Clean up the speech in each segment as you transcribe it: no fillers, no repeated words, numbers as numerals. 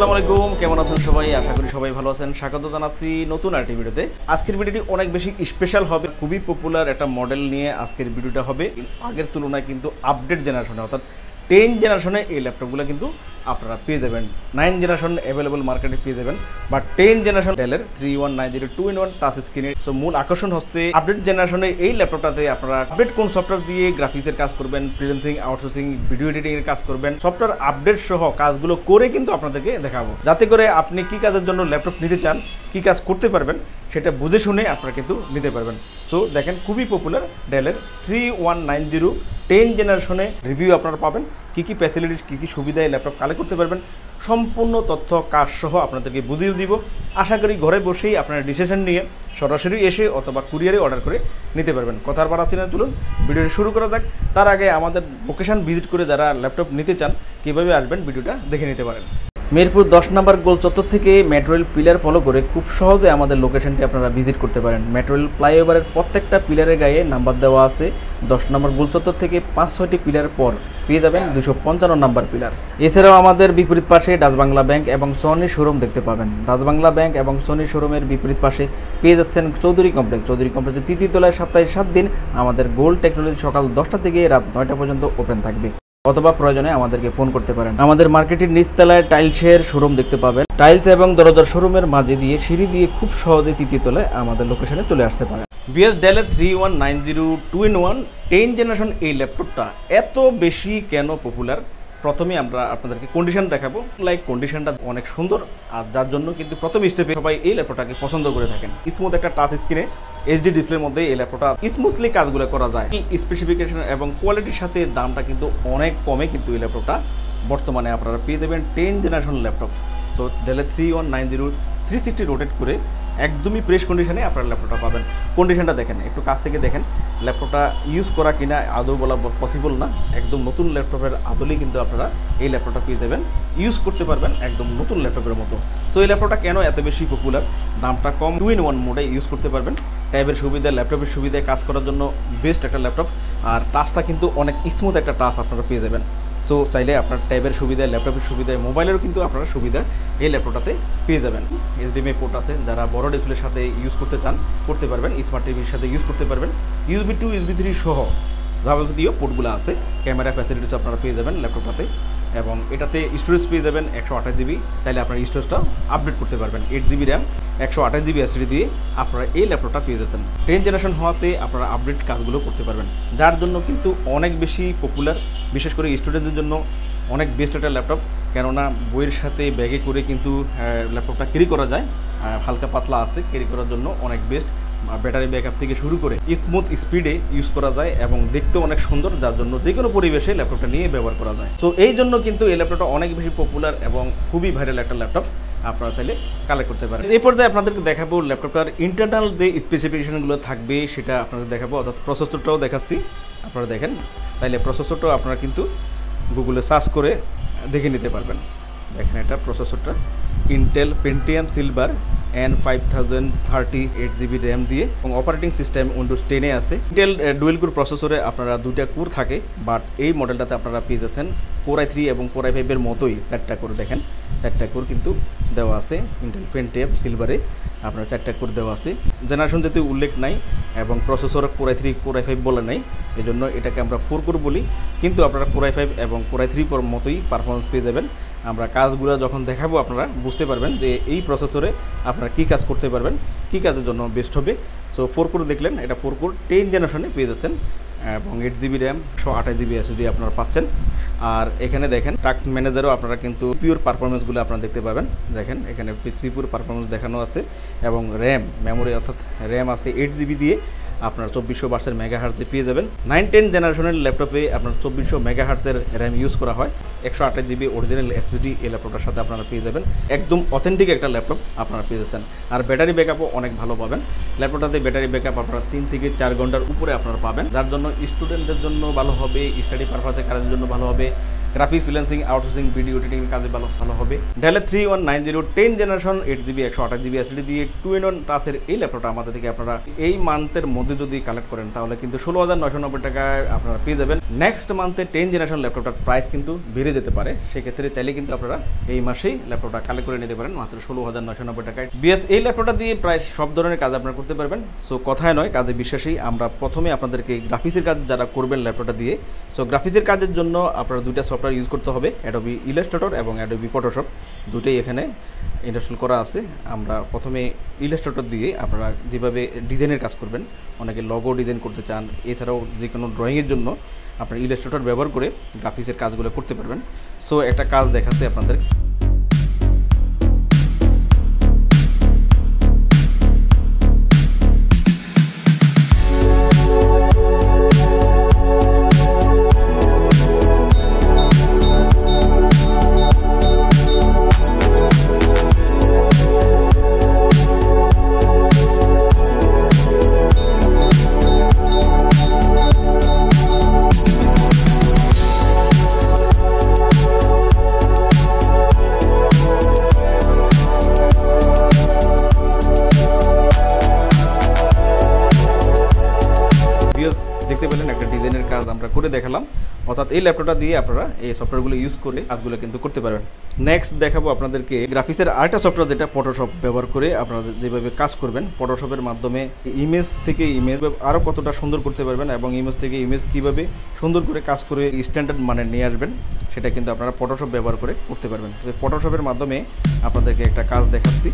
আসসালামু আলাইকুম, কেমন আছেন সবাই? আশা করি সবাই ভালো আছেন। স্বাগত জানাচ্ছি নতুন আরেকটি ভিডিওতে। আজকের ভিডিওটি অনেক বেশি স্পেশাল হবে, খুবই পপুলার একটা মডেল নিয়ে আজকের ভিডিওটা হবে। আগের তুলনায় কিন্তু আপডেট জেনারেশনে অর্থাৎ 10 জেনারেশনে এই ল্যাপটপগুলো কিন্তু আপনারা পেয়ে যাবেন। 9 জেনারেশন অ্যাভেলেবল মার্কেটে পেয়ে যাবেন, বাট 10 জেনারেশন ডেলের 3190 2-in-1 টাচ স্ক্রিনের। সো মূল আকর্ষণ হচ্ছে আপডেট জেনারেশনে এই ল্যাপটপটাতে আপনারা আপডেট কোন সফটওয়্যার দিয়ে গ্রাফিক্সের কাজ করবেন, ফ্রিল্যান্সিং, আউটসোর্সিং, ভিডিও এডিটিং এর কাজ করবেন, সফটওয়্যার আপডেট সহ কাজগুলো করে কিন্তু আপনাদেরকে দেখাবো, যাতে করে আপনি কি কাজের জন্য ল্যাপটপ নিতে চান, কি কাজ করতে পারবেন সেটা বুঝে শুনে আপনারা কিন্তু নিতে পারবেন। সো দেখেন, খুবই পপুলার ডেলের 3190 10 জেনারেশনে রিভিউ আপনারা পাবেন। কী কী ফ্যাসিলিটিস, কী কী সুবিধায় ল্যাপটপ কালেক্ট করতে পারবেন, সম্পূর্ণ তথ্য কাজ সহ আপনাদেরকে বুঝিয়ে দিব। আশা করি ঘরে বসেই আপনারা ডিসিশন নিয়ে সরাসরি এসে অথবা কুরিয়ারে অর্ডার করে নিতে পারবেন। কথার বাড়াচ্ছি না, চলুন ভিডিওটা শুরু করা যাক। তার আগে আমাদের লোকেশন ভিজিট করে যারা ল্যাপটপ নিতে চান কীভাবে আসবেন ভিডিওটা দেখে নিতে পারেন। মিরপুর 10 নম্বর গোল চত্বর থেকে মেট্রো রেল পিলার ফলো করে খুব সহজে আমাদের লোকেশনটি আপনারা ভিজিট করতে পারেন। মেট্রো রেল ফ্লাইওভারের প্রত্যেকটা পিলারের গায়ে নাম্বার দেওয়া আছে। 10 নম্বর গোল চত্বর থেকে 5-6টি পিলার পর পেয়ে যাবেন 255 নম্বর পিলার। এছাড়াও আমাদের বিপরীত পাশে ডাচ বাংলা ব্যাংক এবং সনি শোরুম দেখতে পাবেন। ডাচ বাংলা ব্যাংক এবং সনি শোরুমের বিপরীত পাশে পেয়ে যাচ্ছেন চৌধুরী কমপ্লেক্স। চৌধুরী কমপ্লেক্সের তৃতীয় তলায় সপ্তাহে 7 দিন আমাদের গোল্ড টেকনোলজি সকাল 10টা থেকে রাত 9টা পর্যন্ত ওপেন থাকবে, অথবা প্রয়োজনে আমাদেরকে ফোন করতে পারেন। আমাদের মার্কেটের নিচতলায় টাইলসের শোরুম দেখতে পাবেন। টাইলস এবং দরজার শোরুমের মাঝে দিয়ে সিঁড়ি দিয়ে খুব সহজে তৃতীয় তলায় আমাদের লোকেশনে চলে আসতে পারেন। বিএস ডেলের 3190 2-in-1 10 জেনারেশন এই ল্যাপটপটা এত বেশি কেন পপুলার, প্রথমে আমরা আপনাদেরকে কন্ডিশন দেখাবো। কন্ডিশনটা অনেক সুন্দর, আর যার জন্য কিন্তু প্রথম স্টেপে সবাই এই ল্যাপটপটাকে পছন্দ করে থাকেন। স্মুথ একটা টাচ স্ক্রিনে এইচডি ডিসপ্লের মধ্যে এই ল্যাপটপটা স্মুথলি কাজগুলো করা যায়। স্পেসিফিকেশন এবং কোয়ালিটির সাথে দামটা কিন্তু অনেক কমে কিন্তু এই ল্যাপটপটা বর্তমানে আপনারা পেয়ে দেবেন 10 জেনারেশন ল্যাপটপ। সো ডেলের 3190 360 রোটেট করে একদমই ফ্রেশ কন্ডিশনে আপনারা ল্যাপটপটা পাবেন। কন্ডিশনটা দেখেন, একটু কাছ থেকে দেখেন। ল্যাপটপটা ইউজ করা কিনা আদৌ বলা পসিবল না, একদম নতুন ল্যাপটপের আদলেই কিন্তু আপনারা এই ল্যাপটপটা পেয়ে যাবেন, ইউজ করতে পারবেন একদম নতুন ল্যাপটপের মতো। তো এই ল্যাপটপটা কেন এত বেশি পপুলার, দামটা কম, 2-in-1 মোডে ইউজ করতে পারবেন। ট্যাবের সুবিধা, ল্যাপটপের সুবিধায় কাজ করার জন্য বেস্ট একটা ল্যাপটপ। আর টাচটা কিন্তু অনেক স্মুথ একটা টাচ আপনারা পেয়ে যাবেন। সো চাইলে আপনার ট্যাবের সুবিধায়, ল্যাপটপের সুবিধায়, মোবাইলেরও কিন্তু আপনারা সুবিধা এই ল্যাপটপটাতে পেয়ে যাবেন। এইচডিএমআই পোর্ট আছে, যারা বড় ডিসপ্লের সাথে ইউজ করতে চান করতে পারবেন, স্মার্ট টিভির সাথে ইউজ করতে পারবেন। USB 2 USB 3 সহ যাবতীয় পোর্টগুলো আছে। ক্যামেরা ফ্যাসিলিটিস আপনারা পেয়ে যাবেন ল্যাপটপটাতে, এবং এটাতে স্টোরেজ পেয়ে যাবেন 128 জিবি। চাইলে আপনার স্টোরেজটা আপডেট করতে পারবেন। 8 জিবি র্যাম 128 জিবি এসএসডি দিয়ে আপনারা এই ল্যাপটপটা পেয়ে যাচ্ছেন। 10 জেনারেশন হওয়াতে আপনারা আপডেট কাজগুলো করতে পারবেন, যার জন্য কিন্তু অনেক বেশি পপুলার। বিশেষ করে স্টুডেন্টদের জন্য অনেক বেস্ট একটা ল্যাপটপ, কেননা বইয়ের সাথে ব্যাগে করে কিন্তু ল্যাপটপটা ক্যারি করা যায়। হালকা পাতলা আছে, ক্যারি করার জন্য অনেক বেস্ট। ব্যাটারি ব্যাকআপ থেকে শুরু করে স্মুথ স্পিডে ইউজ করা যায় এবং দেখতেও অনেক সুন্দর, যার জন্য যে কোনো পরিবেশে ল্যাপটপটা নিয়ে ব্যবহার করা যায়। তো এই জন্য কিন্তু এই ল্যাপটপটা অনেক বেশি পপুলার এবং খুবই ভাইরাল একটা ল্যাপটপ, আপনারা চাইলে কালেক্ট করতে পারেন। এই পর্যায়ে আপনাদেরকে দেখাবো ল্যাপটপটার ইন্টারনাল যে স্পেসিফিকেশনগুলো থাকবে সেটা আপনাদের দেখাবো, অর্থাৎ প্রসেসরটাও দেখাচ্ছি। আপনারা দেখেন, চাইলে প্রসেসরটাও আপনারা কিন্তু গুগলে সার্চ করে দেখে নিতে পারবেন। দেখেন, এটা প্রসেসরটা Intel Pentium Silver N5038 GB RAM দিয়ে, এবং অপারেটিং সিস্টেম উইন্ডোজ 10 আছে। ইন্টেল ডুয়েল কোর প্রসেসরে আপনারা 2টা কোর থাকে, বাট এই মডেলটাতে আপনারা পেয়ে যাচ্ছেন Core i3 এবং Core i5 এর মতোই 4টা কোর। দেখেন, 4টা কোর কিন্তু দেওয়া আছে। ইন্টেল পেন্টিয়াম সিলভারে আপনার 4টা কোর দেওয়া আছে। জেনারেশন যেহেতু উল্লেখ নাই এবং processor Core i3 Core i5 বলে নাই, এই জন্য এটাকে আমরা 4 কোর বলি। কিন্তু আপনারা Core i5 এবং Core i3 পর মতোই পারফরমেন্স পেয়ে যাবেন। আমরা কাজগুলো যখন দেখাবো আপনারা বুঝতে পারবেন যে এই প্রসেসরে আপনারা কী কাজ করতে পারবেন, কী কাজের জন্য বেস্ট হবে। সো 4 কোর দেখলেন, এটা 4 কোর 10 জেনারেশনে পেয়ে যাচ্ছেন, এবং 8 জিবি র্যাম 128 জিবি এসএসডি আপনারা পাচ্ছেন। আর এখানে দেখেন টাস্ক ম্যানেজারও আপনারা কিন্তু পিওর পারফরমেন্সগুলো আপনারা দেখতে পাবেন। দেখেন, এখানে পিওর পারফরমেন্স দেখানো আছে, এবং র্যাম মেমোরি অর্থাৎ র্যাম আছে 8 জিবি দিয়ে আপনার 2400 বার্সের মেগাহার্টজে পেয়ে যাবেন। 9-10 জেনারেশনের ল্যাপটপে আপনার 2400 মেগাহার্টজের র্যাম ইউজ করা হয়। 128 জিবি অরিজিনাল এসএসডি এই ল্যাপটপটার সাথে আপনারা পেয়ে যাবেন। একদম অথেন্টিক একটা ল্যাপটপ আপনারা পেয়ে যাচ্ছেন। আর ব্যাটারি ব্যাকআপও অনেক ভালো পাবেন। ল্যাপটপটাতে ব্যাটারি ব্যাকআপ আপনারা 3 থেকে 4 ঘন্টার উপরে আপনারা পাবেন, যার জন্য স্টুডেন্টদের জন্য ভালো হবে, স্টাডি পারপাসে কাজের জন্য ভালো হবে, graphics freelancing outsourcing video editing কাজে ভালো হবে। Del 3190 10 generation 8GB 128GB SSD দিয়ে 2-in-1 টাচের এই ল্যাপটপটা আমাদের থেকে আপনারা এই মান্থের মধ্যে যদি কালেক্ট করেন তাহলে কিন্তু 16,990 টাকায় আপনারা পেয়ে যাবেন। নেক্সট মান্থে 10 জেনারেশন ল্যাপটপটার প্রাইস কিন্তু বেড়ে যেতে পারে, সেক্ষেত্রে চাইলে কিন্তু আপনারা এই মাসেই ল্যাপটপটা কালেক্ট করে নিতে পারেন মাত্র 16,990 টাকায়। বিএস এই ল্যাপটপটা দিয়ে প্রায় সব ধরনের কাজ আপনারা করতে পারবেন। সো কথায় নয় কাজে বিশ্বাসী। আমরা প্রথমে আপনাদেরকে গ্রাফিক্সের কাজ যারা করবেন ল্যাপটপটা দিয়ে, সো গ্রাফিক্সের কাজের জন্য আপনারা দুইটা সফটওয়্যার ইউজ করতে হবে, অ্যাডোবি ইলাস্ট্রেটর এবং অ্যাডোবি ফটোশপ, দুটোই এখানে ইনস্টল করা আছে। আমরা প্রথমে ইলাস্ট্রেটর দিয়ে আপনারা যেভাবে ডিজাইনের কাজ করবেন, অনেকে লগো ডিজাইন করতে চান, এছাড়াও যে কোনো ড্রয়িংয়ের জন্য আপনারা ইলাস্ট্রেটর ব্যবহার করে গ্রাফিক্সের কাজগুলো করতে পারবেন। সো একটা কাজ দেখাচ্ছে আপনাদের। দেখতে পেলেন একটা ডিজাইনের কাজ আমরা করে দেখালাম, অর্থাৎ এই ল্যাপটপটা দিয়ে আপনারা এই সফটওয়্যারগুলো ইউজ করে কাজগুলো কিন্তু করতে পারবেন। নেক্সট দেখাবো আপনাদেরকে গ্রাফিক্সের আরেকটা সফটওয়্যার যেটা ফটোশপ ব্যবহার করে আপনারা যেভাবে কাজ করবেন, ফটোশপের মাধ্যমে ইমেজ থেকে ইমেজ আরও কতটা সুন্দর করতে পারবেন এবং ইমেজ থেকে ইমেজ কীভাবে সুন্দর করে কাজ করে স্ট্যান্ডার্ড মানে নিয়ে আসবেন সেটা কিন্তু আপনারা ফটোশপ ব্যবহার করে করতে পারবেন। ফটোশপের মাধ্যমে আপনাদেরকে একটা কাজ দেখাচ্ছি।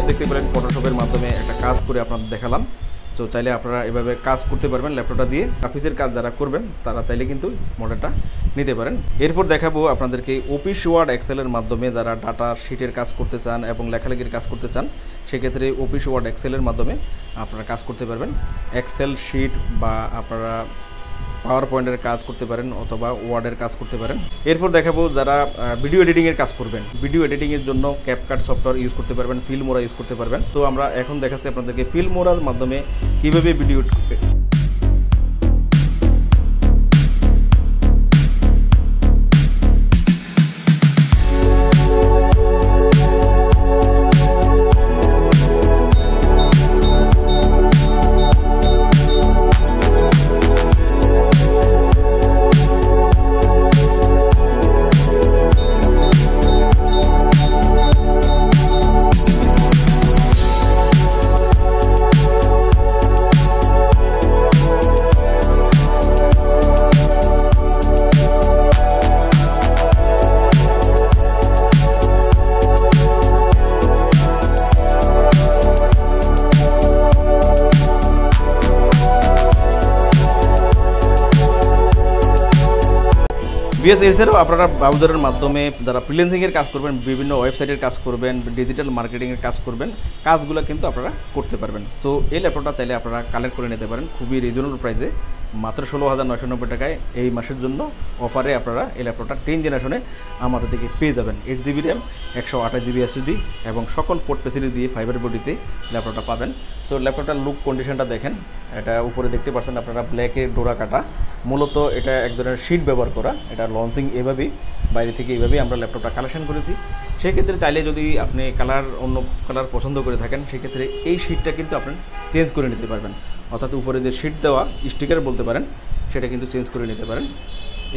দেখতে পেলেন ফটোশপের মাধ্যমে একটা কাজ করে আপনাদের দেখালাম। তো চাইলে আপনারা এভাবে কাজ করতে পারবেন ল্যাপটপটা দিয়ে। গ্রাফিক্সের কাজ যারা করবেন তারা চাইলে কিন্তু মডেলটা নিতে পারেন। এরপর দেখাবো আপনাদেরকে অফিস ওয়ার্ড এক্সেলের মাধ্যমে যারা ডাটা শিটের কাজ করতে চান এবং লেখালেখির কাজ করতে চান, সেক্ষেত্রে অফিস ওয়ার্ড এক্সেলের মাধ্যমে আপনারা কাজ করতে পারবেন। এক্সেল শিট বা আপনারা পাওয়ার পয়েন্টের কাজ করতে পারেন অথবা ওয়ার্ডের কাজ করতে পারেন। এরপর দেখাবো যারা ভিডিও এডিটিংয়ের কাজ করবেন, ভিডিও এডিটিংয়ের জন্য ক্যাপকাট সফটওয়্যার ইউজ করতে পারবেন, ফিল্মোরা ইউজ করতে পারবেন। তো আমরা এখন দেখাচ্ছি আপনাদেরকে ফিল্মোরার মাধ্যমে কীভাবে ভিডিও বিএস এছাড়াও আপনারা ব্রাউজারের মাধ্যমে যারা ফ্রিল্যান্সিংয়ের কাজ করবেন, বিভিন্ন ওয়েবসাইটের কাজ করবেন, ডিজিটাল মার্কেটিংয়ের কাজ করবেন, কাজগুলো কিন্তু আপনারা করতে পারবেন। সো এই ল্যাপটপটা চাইলে আপনারা কালেক্ট করে নিতে পারেন খুবই রিজনেবল প্রাইসে, মাত্র 16,990 টাকায় এই মাসের জন্য অফারে আপনারা এই ল্যাপটপটা 10 জেনারেশনে আমাদের থেকে পেয়ে যাবেন। 8GB র্যাম, 128GB SSD এবং সকল পোর্ট ফেসিলিটি দিয়ে ফাইবার বডিতে ল্যাপটপটা পাবেন। সো ল্যাপটপটার লুক কন্ডিশনটা দেখেন, এটা উপরে দেখতে পাচ্ছেন আপনারা ব্ল্যাকের ডোরা কাটা, মূলত এটা এক ধরনের শিট ব্যবহার করা। এটা লঞ্চিং এভাবেই, বাইরে থেকে এইভাবেই আমরা ল্যাপটপটা কালেকশন করেছি। সেক্ষেত্রে চাইলে যদি আপনি অন্য কালার পছন্দ করে থাকেন, সেক্ষেত্রে এই শিটটা কিন্তু আপনি চেঞ্জ করে নিতে পারবেন। অর্থাৎ উপরে যে শিট দেওয়া স্টিকার বলতে পারেন, সেটা কিন্তু চেঞ্জ করে নিতে পারেন,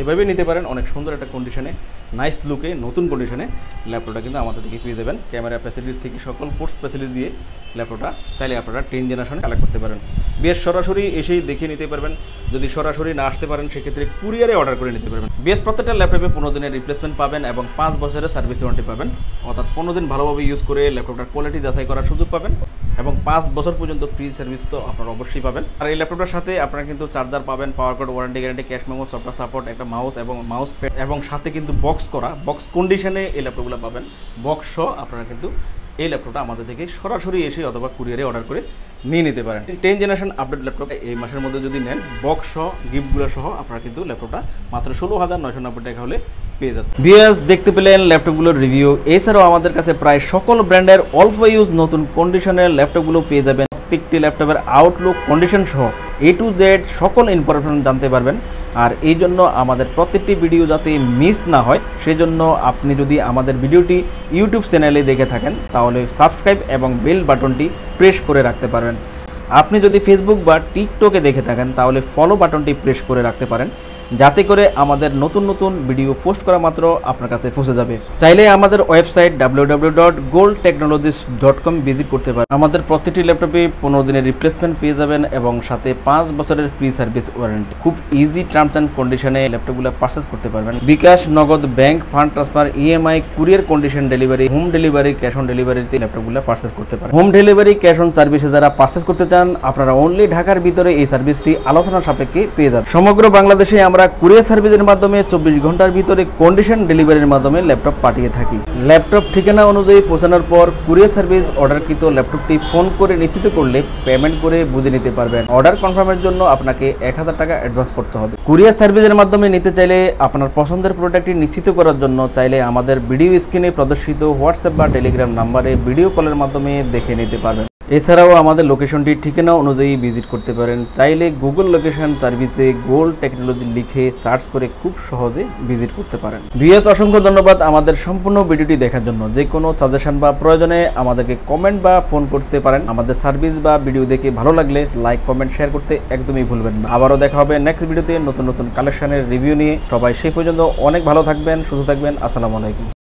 এভাবেই নিতে পারেন। অনেক সুন্দর একটা কন্ডিশনে, নাইস লুকে, নতুন কন্ডিশনে ল্যাপটপটা কিন্তু আমাদের থেকে পেয়ে দেবেন। ক্যামেরা ফ্যাসিলিটিস থেকে সকল পোর্টস ফ্যাসিলিটি দিয়ে ল্যাপটপটা চাইলে আপনারা 10 জেনারেশনে কালেক্ট করতে পারেন। বেশ সরাসরি এসেই দেখে নিতে পারবেন। যদি সরাসরি না আসতে পারেন, সেক্ষেত্রে কুরিয়ারে অর্ডার করে নিতে পারবেন। বেশ প্রত্যেকটা ল্যাপটপে 15 দিনের রিপ্লেসমেন্ট পাবেন এবং 5 বছরের সার্ভিস ওয়ারেন্টি পাবেন। অর্থাৎ 15 দিন ভালোভাবে ইউজ করে ল্যাপটপটার কোয়ালিটি যাচাই করার সুযোগ পাবেন এবং 5 বছর পর্যন্ত ফ্রি সার্ভিস তো আপনারা অবশ্যই পাবেন। আর এই ল্যাপটপটার সাথে আপনারা কিন্তু চার্জার পাবেন, power cord, warranty guarantee, cash memo, software support, একটা মাউস এবং মাউস প্যাড এবং সাথে কিন্তু বক্স করা, বক্স কন্ডিশনে এই ল্যাপটপগুলো পাবেন। বক্স সহ আপনারা কিন্তু এই ল্যাপটপটা আমাদের থেকে সরাসরি এসে অথবা কুরিয়ারে অর্ডার করে নিয়ে নিতে পারেন। 10 জেনারেশন আপডেট ল্যাপটপ এই মাসের মধ্যে যদি নেন, বক্স সহ গিফটগুলো সহ আপনারা কিন্তু ল্যাপটপটা মাত্র 16,990 টাকা হলে পেয়ে যাচ্ছে। ভিউয়ার্স, দেখতে পেলেন ল্যাপটপগুলোর রিভিউ। এছাড়াও আমাদের কাছে প্রায় সকল ব্র্যান্ডের অল্প ইউজ নতুন কন্ডিশনের ল্যাপটপগুলো পেয়ে যাবেন। প্রত্যেকটি ল্যাপটপের আউটলুক, কন্ডিশন সহ A to Z সকল ইনফরমেশন জানতে পারবেন। আর এই জন্য আমাদের প্রত্যেকটি ভিডিও যাতে মিস না হয়, সেজন্য আপনি যদি আমাদের ভিডিওটি ইউটিউব চ্যানেলে দেখে থাকেন, তাহলে সাবস্ক্রাইব এবং বেল বাটনটি প্রেস করে রাখতে পারবেন। আপনি যদি ফেসবুক বা টিকটকে দেখে থাকেন, তাহলে ফলো বাটনটি প্রেস করে রাখতে পারেন, যাতে করে আমাদের নতুন নতুন ভিডিও পোস্ট করা মাত্র আপনার কাছে পৌঁছে যাবে। চাইলে আমাদের ওয়েবসাইট www.goldtechnologies.com ভিজিট করতে পারেন। আমাদের প্রত্যেকটি ল্যাপটপে 15 দিনের রিপ্লেসমেন্ট পেয়ে যাবেন এবং সাথে 5 বছরের ফ্রি সার্ভিস ওয়ারেন্টি। খুব ইজি টার্মস অ্যান্ড কন্ডিশনে ল্যাপটপগুলো পারচেস করতে পারবেন। বিকাশ, নগদ, bank, fund transfer, EMI, courier condition delivery, home delivery, cash on ডেলিভারিতে ল্যাপটপগুলো পারচেস করতে পারেন। হোম ডেলিভারি, ক্যাশ অন সার্ভিসে যারা পারচেস করতে চান, আপনারা অনলি ঢাকার ভিতরে এই সার্ভিসটি আলোচনা সাপেক্ষে পেয়ে যাবেন। সমগ্র বাংলাদেশে আমরা কুরিয়ার সার্ভিসের মাধ্যমে 24 ঘন্টার ভিতরে কন্ডিশন ডেলিভারির মাধ্যমে ল্যাপটপ পাঠিয়ে থাকি। ল্যাপটপ ঠিকানা অনুযায়ী পৌঁছানোর পর কুরিয়ার সার্ভিস অর্ডারকৃত ল্যাপটপটি ফোন করে নিশ্চিত করলে পেমেন্ট করে বুঝে নিতে পারবেন। অর্ডার কনফার্মের জন্য আপনাকে 1000 টাকা অ্যাডভান্স করতে হবে। কুরিয়ার সার্ভিসের মাধ্যমে নিতে চাইলে আপনার পছন্দের প্রোডাক্টটি নিশ্চিত করার জন্য চাইলে আমাদের ভিডিও স্ক্রিনে প্রদর্শিত হোয়াটসঅ্যাপ বা টেলিগ্রাম নাম্বারে ভিডিও কলের মাধ্যমে দেখে নিতে পারবেন। এছাড়াও আমাদের লোকেশনটি ঠিকানা অনুযায়ী ভিজিট করতে পারেন। চাইলে গুগল লোকেশন সার্ভিসে গোল্ড টেকনোলজি লিখে সার্চ করে খুব সহজে ভিজিট করতে পারেন। ভিউয়ার্স, অসংখ্য ধন্যবাদ আমাদের সম্পূর্ণ ভিডিওটি দেখার জন্য। যে কোনো সাজেশন বা প্রয়োজনে আমাদেরকে কমেন্ট বা ফোন করতে পারেন। আমাদের সার্ভিস বা ভিডিও দেখে ভালো লাগলে লাইক, কমেন্ট, শেয়ার করতে একদমই ভুলবেন না। আবারও দেখা হবে নেক্সট ভিডিওতে নতুন নতুন কালেকশনের রিভিউ নিয়ে। সবাই সেই পর্যন্ত অনেক ভালো থাকবেন, সুস্থ থাকবেন। আসসালামু আলাইকুম।